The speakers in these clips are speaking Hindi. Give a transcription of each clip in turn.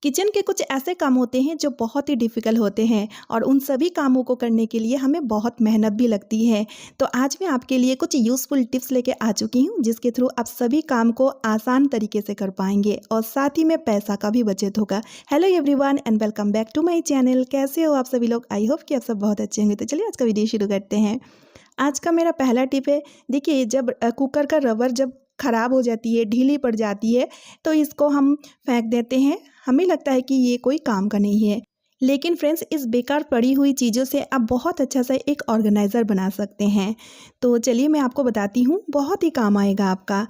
किचन के कुछ ऐसे काम होते हैं जो बहुत ही डिफ़िकल्ट होते हैं और उन सभी कामों को करने के लिए हमें बहुत मेहनत भी लगती है। तो आज मैं आपके लिए कुछ यूज़फुल टिप्स लेके आ चुकी हूँ जिसके थ्रू आप सभी काम को आसान तरीके से कर पाएंगे और साथ ही में पैसा का भी बचत होगा। Hello everyone and welcome back to my channel. कैसे हो आप सभी लोग? आई होप कि आप सब बहुत अच्छे होंगे। तो चलिए आज का वीडियो शुरू करते हैं। आज का मेरा पहला टिप है, देखिए जब कुकर का रबर जब ख़राब हो जाती है, ढीली पड़ जाती है, तो इसको हम फेंक देते हैं। हमें लगता है कि ये कोई काम का नहीं है, लेकिन फ्रेंड्स इस बेकार पड़ी हुई चीज़ों से आप बहुत अच्छा सा एक ऑर्गेनाइज़र बना सकते हैं। तो चलिए मैं आपको बताती हूँ, बहुत ही काम आएगा आपका।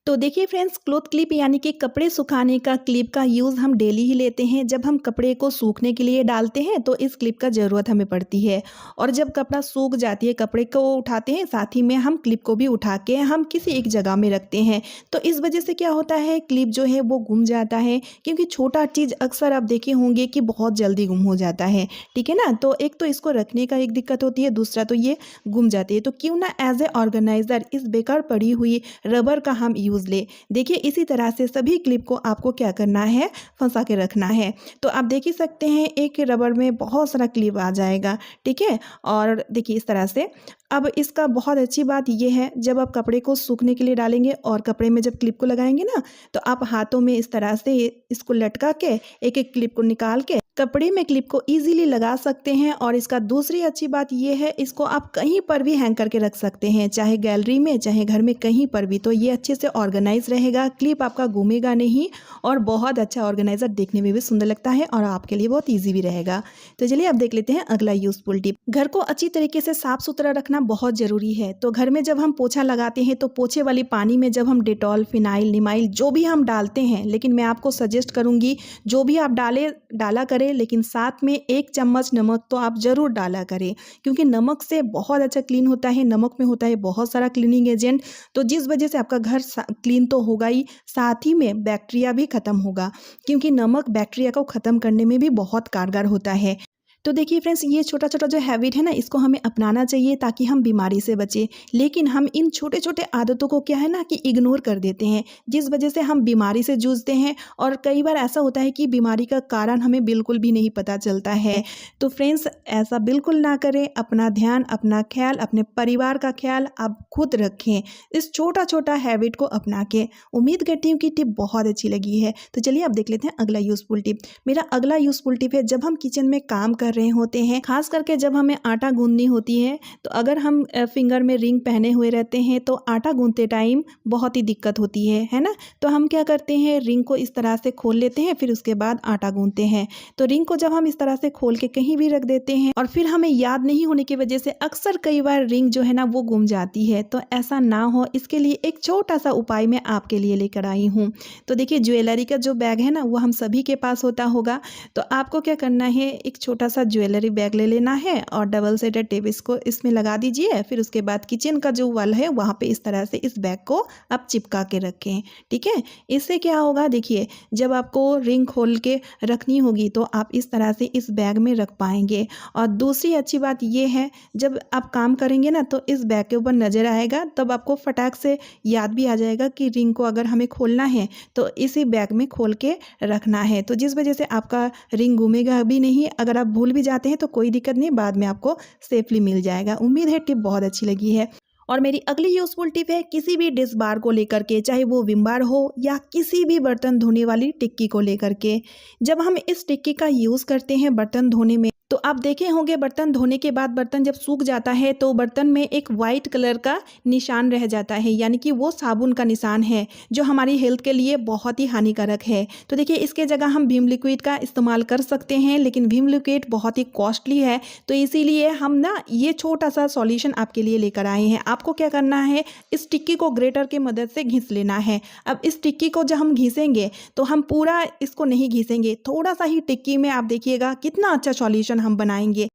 तो देखिए फ्रेंड्स, क्लॉथ क्लिप यानी कि कपड़े सुखाने का क्लिप का यूज़ हम डेली ही लेते हैं। जब हम कपड़े को सूखने के लिए डालते हैं तो इस क्लिप का ज़रूरत हमें पड़ती है, और जब कपड़ा सूख जाती है कपड़े को उठाते हैं, साथ ही में हम क्लिप को भी उठा के हम किसी एक जगह में रखते हैं। तो इस वजह से क्या होता है, क्लिप जो है वो गुम जाता है, क्योंकि छोटा चीज़ अक्सर आप देखे होंगे कि बहुत जल्दी गुम हो जाता है। ठीक है ना? तो एक तो इसको रखने का एक दिक्कत होती है, दूसरा तो ये गुम जाती है। तो क्यों ना एज ए ऑर्गेनाइज़र इस बेकार पड़ी हुई रबर का हम यूज़ ले। देखिए इसी तरह से सभी क्लिप को आपको क्या करना है, फंसा के रखना है। तो आप देख ही सकते हैं एक रबर में बहुत सारा क्लिप आ जाएगा। ठीक है? और देखिए इस तरह से। अब इसका बहुत अच्छी बात ये है, जब आप कपड़े को सूखने के लिए डालेंगे और कपड़े में जब क्लिप को लगाएंगे ना, तो आप हाथों में इस तरह से इसको लटका के एक एक क्लिप को निकाल के कपड़े में क्लिप को इजीली लगा सकते हैं। और इसका दूसरी अच्छी बात ये है, इसको आप कहीं पर भी हैंग करके रख सकते हैं, चाहे गैलरी में चाहे घर में कहीं पर भी। तो ये अच्छे से ऑर्गेनाइज रहेगा, क्लिप आपका घूमेगा नहीं, और बहुत अच्छा ऑर्गेनाइजर देखने में भी सुंदर लगता है और आपके लिए बहुत ईजी भी रहेगा। तो चलिए अब देख लेते हैं अगला यूजफुल टिप। घर को अच्छी तरीके से साफ सुथरा रखना बहुत ज़रूरी है। तो घर में जब हम पोछा लगाते हैं तो पोछे वाली पानी में जब हम डेटॉल, फिनाइल, निमाइल जो भी हम डालते हैं, लेकिन मैं आपको सजेस्ट करूँगी जो भी आप डाला करें, लेकिन साथ में 1 चम्मच नमक तो आप ज़रूर डाला करें, क्योंकि नमक से बहुत अच्छा क्लीन होता है। नमक में होता है बहुत सारा क्लीनिंग एजेंट, तो जिस वजह से आपका घर क्लीन तो होगा ही, साथ ही में बैक्टीरिया भी ख़त्म होगा, क्योंकि नमक बैक्टीरिया को ख़त्म करने में भी बहुत कारगर होता है। तो देखिए फ्रेंड्स, ये छोटा छोटा जो हैबिट है ना, इसको हमें अपनाना चाहिए ताकि हम बीमारी से बचें। लेकिन हम इन छोटे छोटे आदतों को क्या है ना कि इग्नोर कर देते हैं, जिस वजह से हम बीमारी से जूझते हैं। और कई बार ऐसा होता है कि बीमारी का कारण हमें बिल्कुल भी नहीं पता चलता है। तो फ्रेंड्स ऐसा बिल्कुल ना करें। अपना ध्यान, अपना ख्याल, अपने परिवार का ख्याल आप खुद रखें इस छोटा छोटा हैबिट को अपना के। उम्मीद करती हूँ कि टिप बहुत अच्छी लगी है। तो चलिए अब देख लेते हैं अगला यूजफुल टिप। मेरा अगला यूजफुल टिप है, जब हम किचन में काम कर रहे होते हैं, खास करके जब हमें आटा गूंदनी होती है, तो अगर हम फिंगर में रिंग पहने हुए रहते हैं तो आटा गूंदते टाइम बहुत ही दिक्कत होती है ना? तो हम क्या करते हैं, रिंग को इस तरह से खोल लेते हैं, फिर उसके बाद आटा गूंदते हैं। तो रिंग को जब हम इस तरह से खोल के कहीं भी रख देते हैं और फिर हमें याद नहीं होने की वजह से अक्सर कई बार रिंग जो है ना वो गुम जाती है। तो ऐसा ना हो, इसके लिए एक छोटा सा उपाय मैं आपके लिए लेकर आई हूँ। तो देखिए ज्वेलरी का जो बैग है ना, वो हम सभी के पास होता होगा। तो आपको क्या करना है, एक छोटा सा ज्वेलरी बैग ले लेना है और डबल साइडेड टेप इसको इसमें लगा दीजिए। फिर उसके बाद किचन का जो वॉल है वहाँ पे इस तरह से इस बैग को आप चिपका के रखें। ठीक है? इससे क्या होगा, देखिए जब आपको रिंग खोल के रखनी होगी तो आप इस तरह से इस बैग में रख पाएंगे। और दूसरी अच्छी बात ये है, जब आप काम करेंगे ना तो इस बैग के ऊपर नज़र आएगा, तब आपको फटाक से याद भी आ जाएगा कि रिंग को अगर हमें खोलना है तो इसी बैग में खोल के रखना है। तो जिस वजह से आपका रिंग घूमेगा भी नहीं। अगर आप भूल भी जाते हैं तो कोई दिक्कत नहीं, बाद में आपको सेफली मिल जाएगा। उम्मीद है टिप बहुत अच्छी लगी है। और मेरी अगली यूजफुल टिप है, किसी भी डिश बार को लेकर के, चाहे वो विम बार हो या किसी भी बर्तन धोने वाली टिक्की को लेकर के। जब हम इस टिक्की का यूज़ करते हैं बर्तन धोने में, तो आप देखे होंगे बर्तन धोने के बाद बर्तन जब सूख जाता है तो बर्तन में एक वाइट कलर का निशान रह जाता है, यानी कि वो साबुन का निशान है, जो हमारी हेल्थ के लिए बहुत ही हानिकारक है। तो देखिए इसके जगह हम विम लिक्विड का इस्तेमाल कर सकते हैं, लेकिन विम लिक्विड बहुत ही कॉस्टली है। तो इसीलिए हम ना ये छोटा सा सॉल्यूशन आपके लिए लेकर आए हैं। आपको क्या करना है, इस टिक्की को ग्रेटर की मदद से घिस लेना है। अब इस टिक्की को जब हम घिसेंगे तो हम पूरा इसको नहीं घिसेंगे, थोड़ा सा ही टिक्की में आप देखिएगा कितना अच्छा सॉल्यूशन हम बनाएंगे।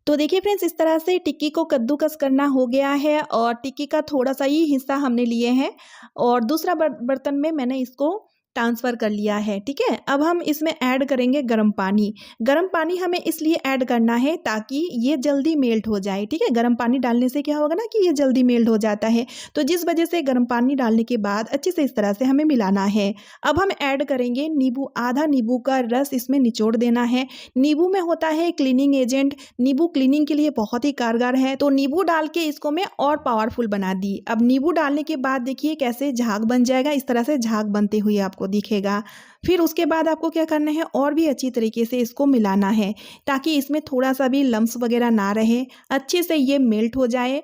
तो देखिए फ्रेंड्स, इस तरह से टिक्की को कद्दूकस करना हो गया है और टिक्की का थोड़ा सा ही हिस्सा हमने लिए हैं, और दूसरा बर्तन में मैंने इसको ट्रांसफ़र कर लिया है। ठीक है, अब हम इसमें ऐड करेंगे गर्म पानी। गर्म पानी हमें इसलिए ऐड करना है ताकि ये जल्दी मेल्ट हो जाए। ठीक है, गर्म पानी डालने से क्या होगा ना कि ये जल्दी मेल्ट हो जाता है, तो जिस वजह से गर्म पानी डालने के बाद अच्छे से इस तरह से हमें मिलाना है। अब हम ऐड करेंगे नींबू, आधा नींबू का रस इसमें निचोड़ देना है। नींबू में होता है क्लीनिंग एजेंट, नींबू क्लीनिंग के लिए बहुत ही कारगर है, तो नींबू डाल के इसको मैं और पावरफुल बना दी। अब नींबू डालने के बाद देखिए कैसे झाग बन जाएगा, इस तरह से झाग बनते हुए आपको दिखेगा। फिर उसके बाद आपको क्या करना है, और भी अच्छी तरीके से इसको मिलाना है ताकि इसमें थोड़ा सा भी लम्स वगैरह ना रहे, अच्छे से ये मेल्ट हो जाए।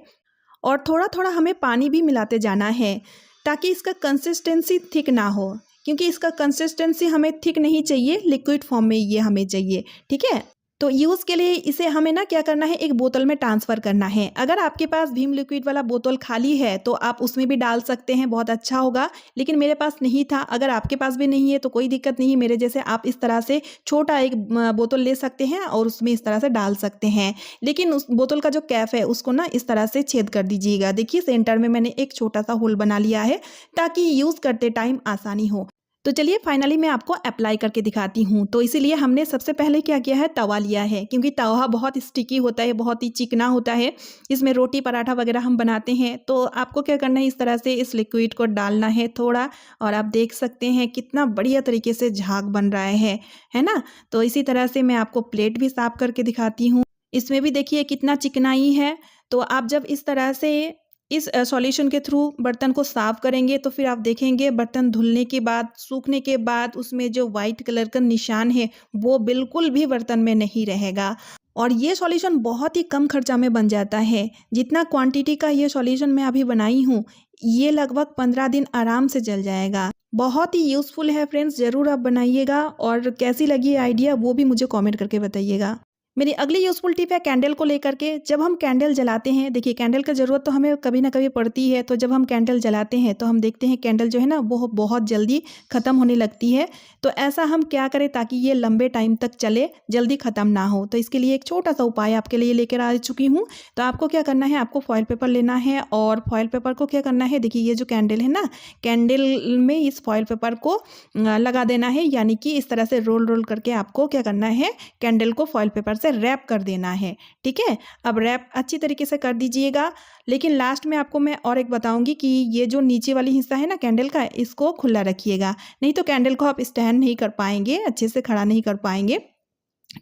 और थोड़ा थोड़ा हमें पानी भी मिलाते जाना है ताकि इसका कंसिस्टेंसी थिक ना हो, क्योंकि इसका कंसिस्टेंसी हमें थिक नहीं चाहिए, लिक्विड फॉर्म में ये हमें चाहिए। ठीक है, तो यूज़ के लिए इसे हमें ना क्या करना है, एक बोतल में ट्रांसफ़र करना है। अगर आपके पास भीम लिक्विड वाला बोतल खाली है तो आप उसमें भी डाल सकते हैं, बहुत अच्छा होगा, लेकिन मेरे पास नहीं था। अगर आपके पास भी नहीं है तो कोई दिक्कत नहीं, मेरे जैसे आप इस तरह से छोटा एक बोतल ले सकते हैं और उसमें इस तरह से डाल सकते हैं। लेकिन उस बोतल का जो कैप है उसको ना इस तरह से छेद कर दीजिएगा। देखिए सेंटर में मैंने एक छोटा सा होल बना लिया है ताकि यूज़ करते टाइम आसानी हो। तो चलिए फाइनली मैं आपको अप्लाई करके दिखाती हूँ। तो इसीलिए हमने सबसे पहले क्या किया है, तवा लिया है, क्योंकि तवा बहुत स्टिकी होता है, बहुत ही चिकना होता है। इसमें रोटी पराठा वगैरह हम बनाते हैं, तो आपको क्या करना है, इस तरह से इस लिक्विड को डालना है थोड़ा, और आप देख सकते हैं कितना बढ़िया तरीके से झाग बन रहा है ना। तो इसी तरह से मैं आपको प्लेट भी साफ करके दिखाती हूँ। इसमें भी देखिए कितना चिकनाई है। तो आप जब इस तरह से इस सॉल्यूशन के थ्रू बर्तन को साफ करेंगे तो फिर आप देखेंगे बर्तन धुलने के बाद, सूखने के बाद उसमें जो वाइट कलर का निशान है वो बिल्कुल भी बर्तन में नहीं रहेगा। और ये सॉल्यूशन बहुत ही कम खर्चा में बन जाता है। जितना क्वांटिटी का ये सॉल्यूशन मैं अभी बनाई हूँ, ये लगभग 15 दिन आराम से चल जाएगा। बहुत ही यूज़फुल है फ्रेंड्स, ज़रूर आप बनाइएगा, और कैसी लगी आइडिया वो भी मुझे कमेंट करके बताइएगा। मेरी अगली यूज़फुल टिप है कैंडल को लेकर के। जब हम कैंडल जलाते हैं, देखिए कैंडल की ज़रूरत तो हमें कभी ना कभी पड़ती है, तो जब हम कैंडल जलाते हैं तो हम देखते हैं कैंडल जो है ना वो बहुत जल्दी ख़त्म होने लगती है। तो ऐसा हम क्या करें ताकि ये लंबे टाइम तक चले, जल्दी ख़त्म ना हो। तो इसके लिए एक छोटा सा उपाय आपके लिए लेकर आ चुकी हूँ। तो आपको क्या करना है, आपको फॉइल पेपर लेना है, और फॉइल पेपर को क्या करना है, देखिए ये जो कैंडल है ना, कैंडल में इस फॉइल पेपर को लगा देना है, यानी कि इस तरह से रोल रोल करके आपको क्या करना है, कैंडल को फॉइल पेपर से रैप कर देना है। ठीक है, अब रैप अच्छी तरीके से कर दीजिएगा। लेकिन लास्ट में आपको मैं और एक बताऊंगी कि ये जो नीचे वाली हिस्सा है ना कैंडल का, इसको खुला रखिएगा, नहीं तो कैंडल को आप स्टैंड नहीं कर पाएंगे, अच्छे से खड़ा नहीं कर पाएंगे।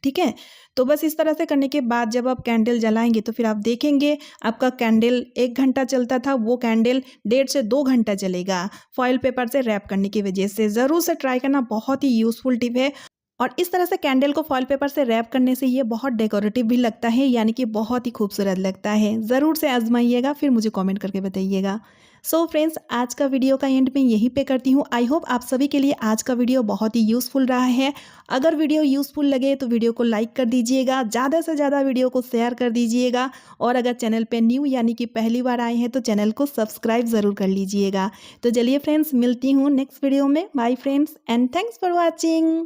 ठीक है, तो बस इस तरह से करने के बाद जब आप कैंडल जलाएंगे तो फिर आप देखेंगे आपका कैंडल 1 घंटा चलता था, वो कैंडल 1.5 से 2 घंटा चलेगा, फॉइल पेपर से रैप करने की वजह से। ज़रूर से ट्राई करना, बहुत ही यूज़फुल टिप है। और इस तरह से कैंडल को फॉइल पेपर से रैप करने से ये बहुत डेकोरेटिव भी लगता है, यानी कि बहुत ही खूबसूरत लगता है। ज़रूर से आजमाइएगा, फिर मुझे कमेंट करके बताइएगा। सो फ्रेंड्स, आज का वीडियो का एंड में यहीं पे करती हूँ। आई होप आप सभी के लिए आज का वीडियो बहुत ही यूज़फुल रहा है। अगर वीडियो यूज़फुल लगे तो वीडियो को लाइक कर दीजिएगा, ज़्यादा से ज़्यादा वीडियो को शेयर कर दीजिएगा, और अगर चैनल पे न्यू यानी कि पहली बार आए हैं तो चैनल को सब्सक्राइब ज़रूर कर लीजिएगा। तो चलिए फ्रेंड्स, मिलती हूँ नेक्स्ट वीडियो में। Bye friends and thanks for watching.